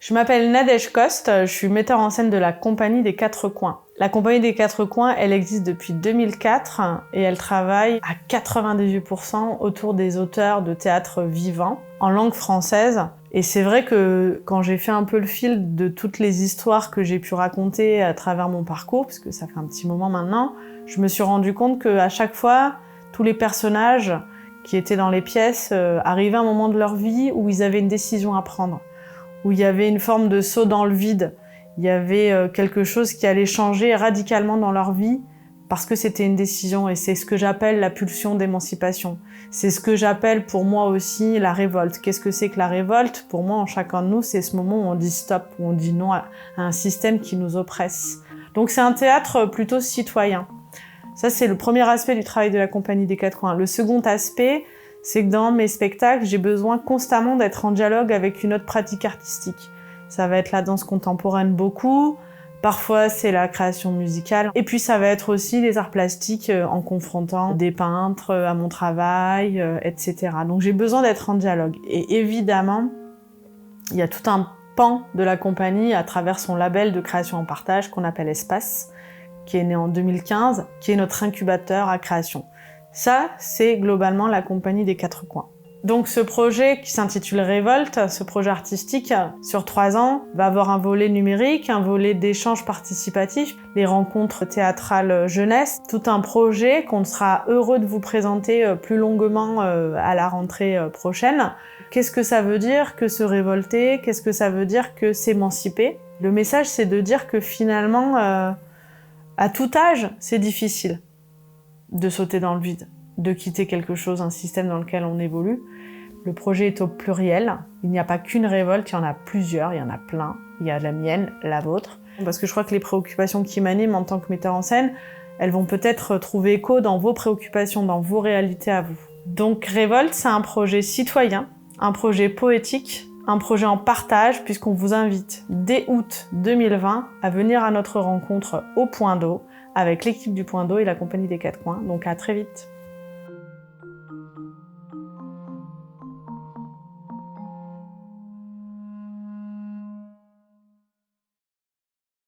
Je m'appelle Nadège Coste, je suis metteur en scène de la Compagnie des Quatre Coins. La Compagnie des Quatre Coins, elle existe depuis 2004 et elle travaille à 98% autour des auteurs de théâtre vivant en langue française. Et c'est vrai que quand j'ai fait un peu le fil de toutes les histoires que j'ai pu raconter à travers mon parcours, parce que ça fait un petit moment maintenant, je me suis rendu compte qu'à chaque fois, tous les personnages qui étaient dans les pièces arrivaient à un moment de leur vie où ils avaient une décision à prendre, où il y avait une forme de saut dans le vide. Il y avait quelque chose qui allait changer radicalement dans leur vie parce que c'était une décision et c'est ce que j'appelle la pulsion d'émancipation. C'est ce que j'appelle pour moi aussi la révolte. Qu'est-ce que c'est que la révolte? Pour moi, en chacun de nous, c'est ce moment où on dit stop, où on dit non à un système qui nous oppresse. Donc c'est un théâtre plutôt citoyen. Ça, c'est le premier aspect du travail de la Compagnie des Quatre Coins. Le second aspect, c'est que dans mes spectacles, j'ai besoin constamment d'être en dialogue avec une autre pratique artistique. Ça va être la danse contemporaine beaucoup, parfois c'est la création musicale, et puis ça va être aussi les arts plastiques en confrontant des peintres à mon travail, etc. Donc j'ai besoin d'être en dialogue. Et évidemment, il y a tout un pan de la compagnie à travers son label de création en partage qu'on appelle Espace, qui est né en 2015, qui est notre incubateur à création. Ça, c'est globalement la Compagnie des Quatre Coins. Donc ce projet qui s'intitule Révolte, ce projet artistique, sur 3 ans, va avoir un volet numérique, un volet d'échange participatif, les rencontres théâtrales jeunesse, tout un projet qu'on sera heureux de vous présenter plus longuement à la rentrée prochaine. Qu'est-ce que ça veut dire que se révolter? Qu'est-ce que ça veut dire que s'émanciper? Le message, c'est de dire que finalement, à tout âge, c'est difficile de sauter dans le vide, de quitter quelque chose, un système dans lequel on évolue. Le projet est au pluriel. Il n'y a pas qu'une révolte, il y en a plusieurs, il y en a plein. Il y a la mienne, la vôtre. Parce que je crois que les préoccupations qui m'animent en tant que metteur en scène, elles vont peut-être trouver écho dans vos préoccupations, dans vos réalités à vous. Donc Révolte, c'est un projet citoyen, un projet poétique, un projet en partage, puisqu'on vous invite dès août 2020 à venir à notre rencontre au Point d'eau, avec l'équipe du Point d'eau et la Compagnie des Quatre Coins. Donc à très vite.